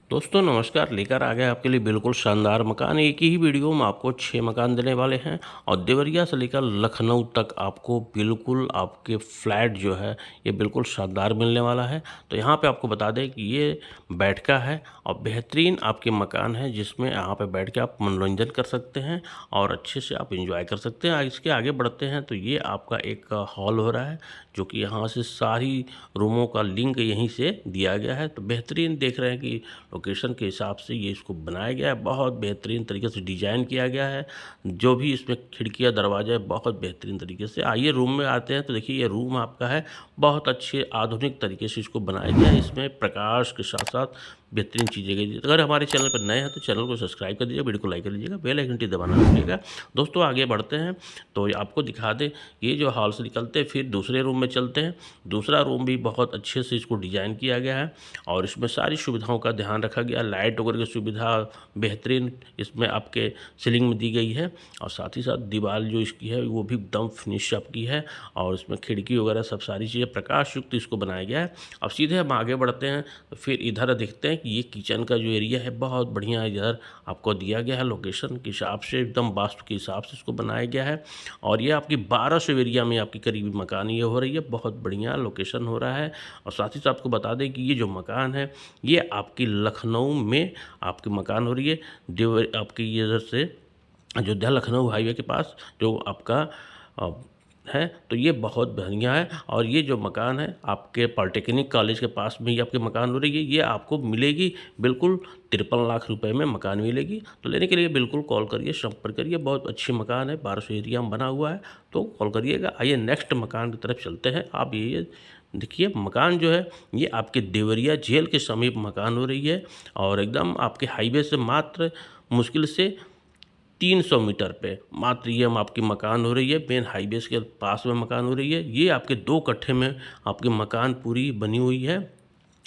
दोस्तों नमस्कार, लेकर आ गए आपके लिए बिल्कुल शानदार मकान। एक ही वीडियो में आपको 6 मकान देने वाले हैं और देवरिया से लेकर लखनऊ तक आपको बिल्कुल आपके फ्लैट जो है ये बिल्कुल शानदार मिलने वाला है। तो यहाँ पे आपको बता दें कि ये बैठका है और बेहतरीन आपके मकान है, जिसमें यहाँ पे बैठ के आप मनोरंजन कर सकते हैं और अच्छे से आप एंजॉय कर सकते हैं। इसके आगे बढ़ते हैं तो ये आपका एक हॉल हो रहा है, जो कि यहाँ से सारी रूमों का लिंक यहीं से दिया गया है। तो बेहतरीन देख रहे हैं कि लोकेशन के हिसाब से ये इसको बनाया गया है, बहुत बेहतरीन तरीके से डिजाइन किया गया है। जो भी इसमें खिड़कियाँ दरवाजे है बहुत बेहतरीन तरीके से। आइए रूम में आते हैं तो देखिए ये रूम आपका है, बहुत अच्छे आधुनिक तरीके से इसको बनाया गया है। इसमें प्रकाश के साथ साथ बेहतरीन चीज़ें गई। अगर हमारे चैनल पर नए हैं तो चैनल को सब्सक्राइब कर दीजिए, वीडियो को लाइक कर लीजिएगा, बेल आइकन टी दबाना भूलिएगा। दोस्तों आगे बढ़ते हैं तो आपको दिखा दें, ये जो हॉल से निकलते हैं फिर दूसरे रूम में चलते हैं। दूसरा रूम भी बहुत अच्छे से इसको डिज़ाइन किया गया है और इसमें सारी सुविधाओं का ध्यान रखा गया। लाइट वगैरह की सुविधा बेहतरीन इसमें आपके सीलिंग में दी गई है और साथ ही साथ दीवार जो इसकी है वो भी एकदम फिनिश आपकी है और इसमें खिड़की वगैरह सब सारी चीज़ें प्रकाश युक्त इसको बनाया गया है। अब सीधे हम आगे बढ़ते हैं तो फिर इधर देखते हैं कि ये किचन का जो एरिया है बहुत बढ़िया इधर आपको दिया गया है। लोकेशन के हिसाब से एकदम वास्तु के हिसाब से इसको बनाया गया है और ये आपकी 1200 एरिया में आपकी करीबी मकान ये हो रही है। बहुत बढ़िया लोकेशन हो रहा है और साथ ही साथ आपको बता दें कि ये जो मकान है ये आपकी लखनऊ में आपकी मकान हो रही है। आपकी ये इधर से अयोध्या लखनऊ हाईवे के पास जो आपका है, तो ये बहुत बढ़िया है। और ये जो मकान है आपके पॉलिटेक्निक कॉलेज के पास में ही आपकी मकान हो रही है। ये आपको मिलेगी बिल्कुल 53 लाख रुपए में मकान मिलेगी। तो लेने के लिए बिल्कुल कॉल करिए, संपर्क करिए। बहुत अच्छी मकान है, 1200 एरिया में बना हुआ है, तो कॉल करिएगा। आइए नेक्स्ट मकान की तरफ चलते हैं। आप ये देखिए मकान जो है ये आपके देवरिया जेल के समीप मकान हो रही है और एकदम आपके हाईवे से मात्र मुश्किल से 300 मीटर पे मात्र ये आपकी मकान हो रही है। मेन हाईवे के पास में मकान हो रही है। ये आपके 2 कट्ठे में आपकी मकान पूरी बनी हुई है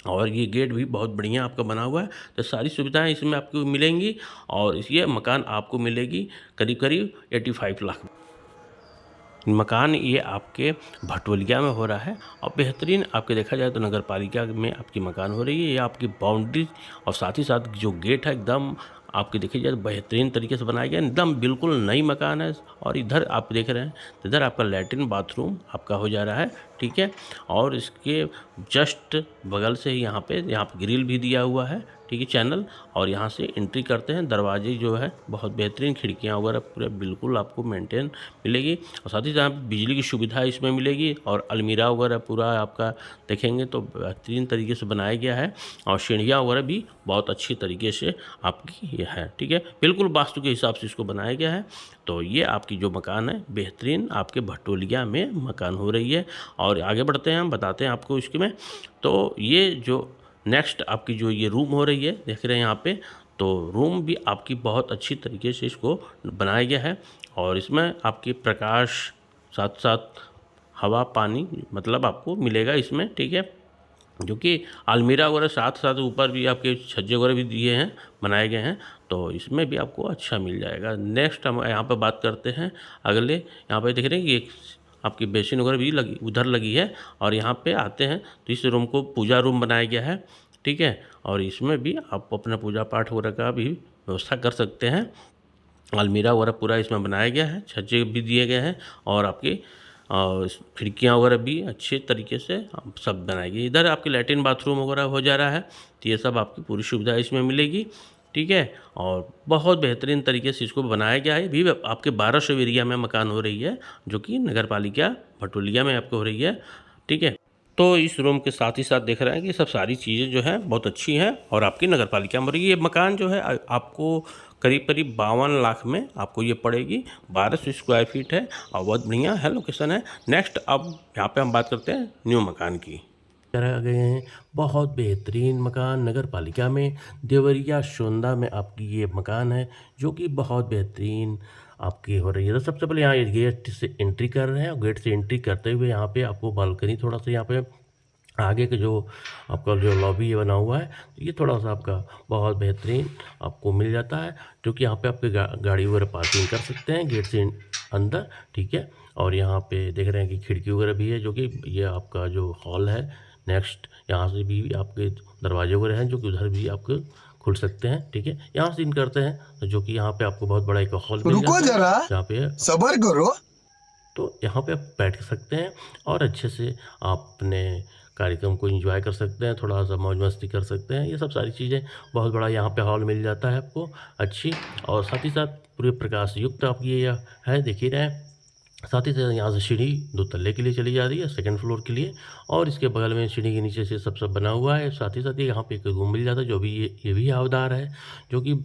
और ये गेट भी बहुत बढ़िया आपका बना हुआ है। तो सारी सुविधाएं इसमें आपको मिलेंगी और ये मकान आपको मिलेगी करीब करीब 85 लाख। मकान ये आपके भटोलिया में हो रहा है और बेहतरीन आपके देखा जाए तो नगर पालिका में आपकी मकान हो रही है। ये आपकी बाउंड्री और साथ ही साथ जो गेट है एकदम आपके देखिए जाए बेहतरीन तरीके से बनाया गया, एकदम बिल्कुल नई मकान है। और इधर आप देख रहे हैं तो इधर आपका लैट्रिन बाथरूम आपका हो जा रहा है, ठीक है। और इसके जस्ट बगल से ही यहाँ पे ग्रिल भी दिया हुआ है, ठीक है, चैनल। और यहाँ से एंट्री करते हैं, दरवाजे जो है बहुत बेहतरीन, खिड़कियाँ वगैरह पूरे बिल्कुल आपको मेंटेन मिलेगी और साथ ही साथ बिजली की सुविधा इसमें मिलेगी और अलमीरा वगैरह पूरा आपका देखेंगे तो बेहतरीन तरीके से बनाया गया है और सीढ़ियाँ वगैरह भी बहुत अच्छी तरीके से आपकी ये है, ठीक है, बिल्कुल वास्तु के हिसाब से इसको बनाया गया है। तो ये आपकी जो मकान है बेहतरीन आपके भटोलिया में मकान हो रही है। और आगे बढ़ते हैं, हम बताते हैं आपको इसके में। तो ये जो नेक्स्ट आपकी जो ये रूम हो रही है देख रहे हैं यहाँ पे, तो रूम भी आपकी बहुत अच्छी तरीके से इसको बनाया गया है और इसमें आपकी प्रकाश साथ साथ हवा पानी मतलब आपको मिलेगा इसमें, ठीक है। जो कि अलमीरा वगैरह साथ साथ ऊपर भी आपके छज्जे वगैरह भी दिए हैं, बनाए गए हैं, तो इसमें भी आपको अच्छा मिल जाएगा। नेक्स्ट हम यहाँ पर बात करते हैं अगले। यहाँ पे देख रहे हैं कि एक आपकी बेसिन वगैरह भी लगी उधर लगी है और यहाँ पे आते हैं तो इस रूम को पूजा रूम बनाया गया है, ठीक है। और इसमें भी आप अपना पूजा पाठ वगैरह का भी व्यवस्था कर सकते हैं। अलमीरा वगैरह पूरा इसमें बनाया गया है, छज्जे भी दिए गए हैं और आपकी खिड़कियाँ वगैरह भी अच्छे तरीके से सब बनाई गई। इधर आपके लैट्रिन बाथरूम वगैरह हो जा रहा है, तो ये सब आपकी पूरी सुविधा इसमें मिलेगी, ठीक है। और बहुत बेहतरीन तरीके से इसको बनाया गया है। भी आपके 1200 एरिया में मकान हो रही है, जो कि नगर पालिका भटोलिया में आपको हो रही है, ठीक है। तो इस रूम के साथ ही साथ देख रहे हैं कि सब सारी चीज़ें जो हैं बहुत अच्छी हैं और आपकी नगर पालिका में हो रही है। ये मकान जो है आपको करीब करीब 52 लाख में आपको ये पड़ेगी। 1200 स्क्वायर फीट है और बहुत बढ़िया है, लोकेशन है। नेक्स्ट अब यहाँ पे हम बात करते हैं न्यू मकान की। करा गए हैं बहुत बेहतरीन मकान नगर पालिका में देवरिया सोंदा में आपकी ये मकान है, जो कि बहुत बेहतरीन आपकी हो रही है। तो सबसे पहले यहाँ गेट से एंट्री कर रहे हैं और गेट से एंट्री करते हुए यहाँ पे आपको बालकनी थोड़ा सा यहाँ पे आगे के जो आपका जो लॉबी बना हुआ है, तो ये थोड़ा सा आपका बहुत बेहतरीन आपको मिल जाता है, जो कि यहाँ पे आपके गाड़ी वगैरह पार्किंग कर सकते हैं गेट से अंदर, ठीक है। और यहाँ पे देख रहे हैं कि खिड़की वगैरह भी है, जो कि ये आपका जो हॉल है नेक्स्ट यहाँ से भी आपके दरवाजे वगैरह हैं जो कि उधर भी आपके खुल सकते हैं, ठीक है। यहाँ से इन करते हैं जो कि यहाँ पे आपको बहुत बड़ा एक हॉल मिल रुको जाता जरा, है जहाँ पे सबर करो। तो यहाँ पे आप बैठ सकते हैं और अच्छे से आप अपने कार्यक्रम को एंजॉय कर सकते हैं, थोड़ा सा मौज मस्ती कर सकते हैं। ये सब सारी चीज़ें, बहुत बड़ा यहाँ पे हॉल मिल जाता है आपको अच्छी, और साथ ही साथ पूरे प्रकाश युक्त आपकी ये है, देख ही रहे हैं। साथ ही साथ यहाँ से सीढ़ी 2 तल्ले के लिए चली जा रही है, सेकंड फ्लोर के लिए, और इसके बगल में सीढ़ी के नीचे से सब बना हुआ है। साथ ही साथ यहाँ पे एक रूम मिल जाता है जो भी ये भी हवादार है, जो कि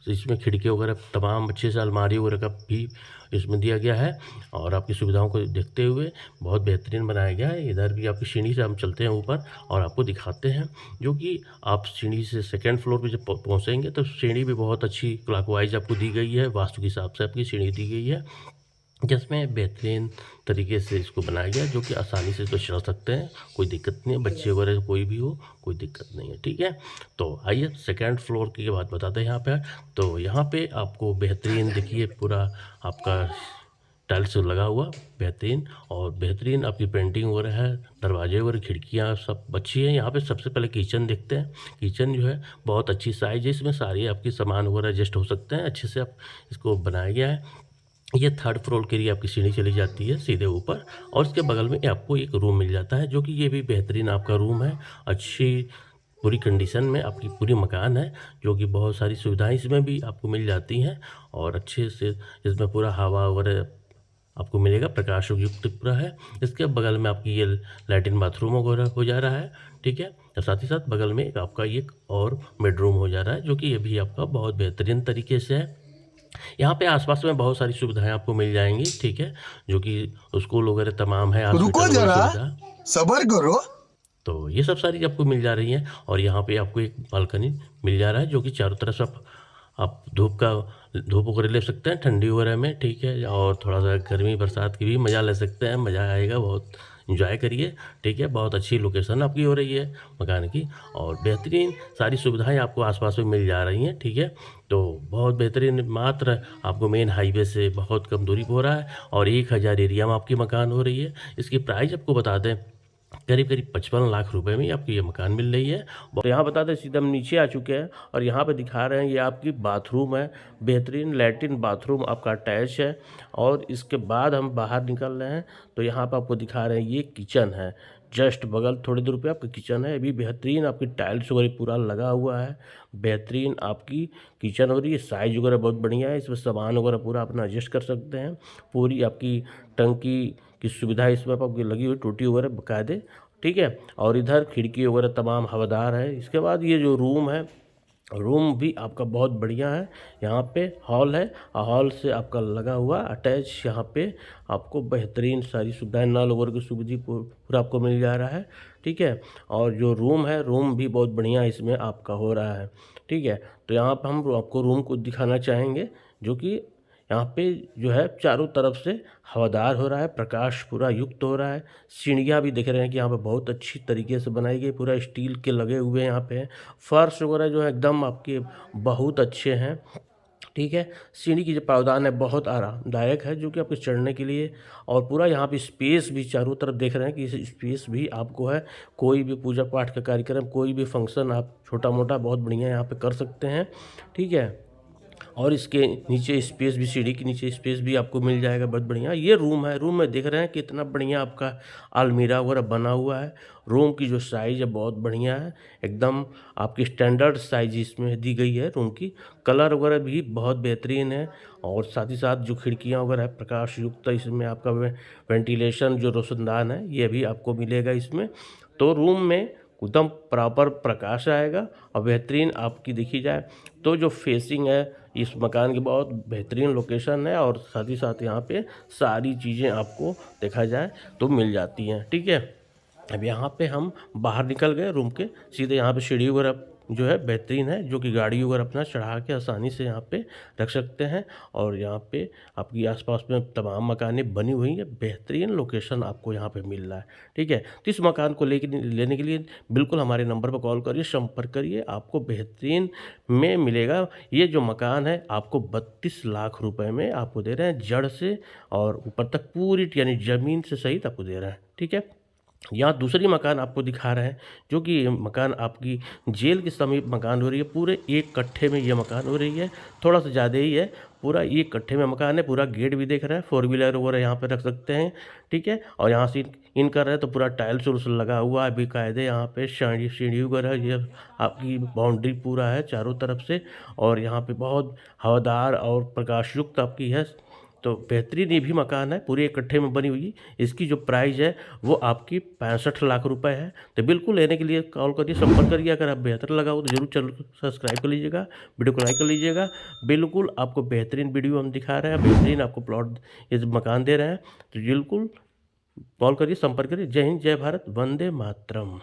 इसमें खिड़की वगैरह तमाम अच्छे से अलमारी वगैरह का भी इसमें दिया गया है, और आपकी सुविधाओं को देखते हुए बहुत बेहतरीन बनाया गया है। इधर भी आपकी सीढ़ी से हम चलते हैं ऊपर और आपको दिखाते हैं, जो कि आप सीढ़ी से सेकंड फ्लोर पे जब पहुँचेंगे तो सीढ़ी भी बहुत अच्छी क्लॉकवाइज आपको दी गई है, वास्तु के हिसाब से आपकी सीढ़ी दी गई है, जिसमें बेहतरीन तरीके से इसको बनाया गया, जो कि आसानी से इसको चढ़ सकते हैं, कोई दिक्कत नहीं है, बच्चे वगैरह कोई भी हो कोई दिक्कत नहीं है, ठीक है। तो आइए सेकंड फ्लोर की बात बताते हैं यहाँ पे। तो यहाँ पे आपको बेहतरीन देखिए पूरा आपका टाइल्स लगा हुआ बेहतरीन, और बेहतरीन आपकी पेंटिंग वगैरह है, दरवाजे वगैरह खिड़कियाँ सब अच्छी हैं। यहाँ पे सबसे पहले किचन देखते हैं। किचन जो है बहुत अच्छी साइज है, इसमें सारी आपकी सामान वगैरह एडजस्ट हो सकते हैं, अच्छे से आप इसको बनाया गया है। ये थर्ड फ्लोर के लिए आपकी सीढ़ी चली जाती है सीधे ऊपर, और इसके बगल में आपको एक रूम मिल जाता है, जो कि ये भी बेहतरीन आपका रूम है, अच्छी पूरी कंडीशन में आपकी पूरी मकान है, जो कि बहुत सारी सुविधाएं इसमें भी आपको मिल जाती हैं, और अच्छे से इसमें पूरा हवा वगैरह आपको मिलेगा, प्रकाश युक्त पूरा है। इसके बगल में आपकी ये लैट्रिन बाथरूम वगैरह हो जा रहा है, ठीक है। और साथ ही साथ बगल में आपका एक और बेडरूम हो जा रहा है, जो कि ये भी आपका बहुत बेहतरीन तरीके से है। यहाँ पे आसपास में बहुत सारी सुविधाएं आपको मिल जाएंगी, ठीक है, जो कि स्कूल वगैरह तमाम है, रुको हॉस्पिटल वगैरह जरा, सुविधा, सबर करो। तो ये सब सारी आपको मिल जा रही हैं। और यहाँ पे आपको एक बालकनी मिल जा रहा है, जो कि चारों तरफ से आप धूप वगैरह ले सकते हैं ठंडी वगैरह में, ठीक है, और थोड़ा सा गर्मी बरसात की भी मज़ा ले सकते हैं, मज़ा आएगा, बहुत इंजॉय करिए, ठीक है। बहुत अच्छी लोकेशन आपकी हो रही है मकान की, और बेहतरीन सारी सुविधाएं आपको आसपास में मिल जा रही हैं, ठीक है। तो बहुत बेहतरीन, मात्र आपको मेन हाईवे से बहुत कम दूरी पर हो रहा है, और 1000 एरिया में आपकी मकान हो रही है। इसकी प्राइस आपको बता दें, करीब 55 लाख रुपए में आपको ये मकान मिल रही है। तो यहाँ बता दें सीधे हम नीचे आ चुके हैं और यहाँ पे दिखा रहे हैं ये आपकी बाथरूम है, बेहतरीन लैट्रिन बाथरूम आपका अटैच है। और इसके बाद हम बाहर निकल रहे हैं तो यहाँ पे आपको दिखा रहे हैं ये किचन है, जस्ट बगल थोड़ी दूर पे आपका किचन है। अभी बेहतरीन आपकी टाइल्स वगैरह पूरा लगा हुआ है, बेहतरीन आपकी किचन हो रही है, साइज वगैरह बहुत बढ़िया है, इसमें सामान वगैरह पूरा अपना एडजस्ट कर सकते हैं। पूरी आपकी टंकी की सुविधा इसमें आपकी लगी हुई, टूटी वगैरह बकायदे, ठीक है। और इधर खिड़की वगैरह तमाम हवादार है। इसके बाद ये जो रूम है, रूम भी आपका बहुत बढ़िया है। यहाँ पे हॉल है, हॉल से आपका लगा हुआ अटैच यहाँ पे आपको बेहतरीन सारी सुविधाएं, नल वगैरह की सुविधा पूरा आपको मिल जा रहा है, ठीक है। और जो रूम है, रूम भी बहुत बढ़िया इसमें आपका हो रहा है, ठीक है। तो यहाँ पर हम आपको रूम को दिखाना चाहेंगे, जो कि यहाँ पे जो है चारों तरफ से हवादार हो रहा है, प्रकाश पूरा युक्त हो रहा है। सीढ़ियाँ भी देख रहे हैं कि यहाँ पे बहुत अच्छी तरीके से बनाई गई, पूरा स्टील के लगे हुए यहाँ पे हैं। फर्श वगैरह जो है एकदम आपके बहुत अच्छे हैं, ठीक है। सीढ़ी की जो पावदान है बहुत आरामदायक है, जो कि आपके चढ़ने के लिए। और पूरा यहाँ पे स्पेस भी चारों तरफ देख रहे हैं कि इस स्पेस भी आपको है, कोई भी पूजा पाठ का कार्यक्रम, कोई भी फंक्शन आप छोटा मोटा बहुत बढ़िया यहाँ पे कर सकते हैं, ठीक है। और इसके नीचे स्पेस भी, सीढ़ी के नीचे स्पेस भी आपको मिल जाएगा बहुत बढ़िया। ये रूम है, रूम में देख रहे हैं कि इतना बढ़िया आपका अलमीरा वगैरह बना हुआ है। रूम की जो साइज़ है बहुत बढ़िया है, एकदम आपकी स्टैंडर्ड साइज इसमें दी गई है रूम की। कलर वगैरह भी बहुत बेहतरीन है, और साथ ही साथ जो खिड़कियाँ वगैरह है प्रकाश युक्त, इसमें आपका वेंटिलेशन जो रोशनदान है ये भी आपको मिलेगा इसमें। तो रूम में एकदम प्रॉपर प्रकाश आएगा, और बेहतरीन आपकी देखी जाए तो जो फेसिंग है इस मकान की बहुत बेहतरीन लोकेशन है। और साथ ही साथ यहाँ पे सारी चीज़ें आपको देखा जाए तो मिल जाती हैं, ठीक है। अब यहाँ पे हम बाहर निकल गए रूम के, सीधे यहाँ पे सीढ़ी वगैरह जो है बेहतरीन है, जो कि गाड़ी वगैरह अपना चढ़ा के आसानी से यहाँ पे रख सकते हैं। और यहाँ पे आपकी आसपास में तमाम मकानें बनी हुई हैं, बेहतरीन लोकेशन आपको यहाँ पे मिल रहा है, ठीक है। तो इस मकान को लेने के लिए बिल्कुल हमारे नंबर पर कॉल करिए, संपर्क करिए, आपको बेहतरीन में मिलेगा। ये जो मकान है आपको 32 लाख रुपए में आपको दे रहे हैं, जड़ से और ऊपर तक पूरी, यानी ज़मीन से सहित आपको दे रहे हैं, ठीक है। यहाँ दूसरी मकान आपको दिखा रहे हैं, जो कि ये मकान आपकी जेल के समीप मकान हो रही है। पूरे 1 कट्ठे में ये मकान हो रही है, थोड़ा-सा ज़्यादा ही है। पूरा 1 कट्ठे में मकान है, पूरा गेट भी दिख रहा है, 4 व्हीलर वगैरह यहाँ पे रख सकते हैं, ठीक है? और यहाँ से इन कर रहे हैं तो पूरा टाइल्स-उल्स लगा हुआ है बेकायदे यहाँ पे सीढ़ी वगैरह ये आपकी बाउंड्री पूरा है चारों तरफ से और यहाँ पे बहुत हवादार और प्रकाशयुक्त आपकी है। तो बेहतरीन ये भी मकान है, पूरे इकट्ठे में बनी हुई। इसकी जो प्राइस है वो आपकी 65 लाख रुपए है। तो बिल्कुल लेने के लिए कॉल करिए, संपर्क करिए। अगर आप बेहतर लगा हो तो ज़रूर चैनल को सब्सक्राइब कर लीजिएगा, वीडियो को लाइक कर लीजिएगा। बिल्कुल आपको बेहतरीन वीडियो हम दिखा रहे हैं, बेहतरीन आपको प्लॉट ये मकान दे रहे हैं। तो बिल्कुल कॉल करिए, संपर्क करिए। जय हिंद, जय भारत, वंदे मातरम।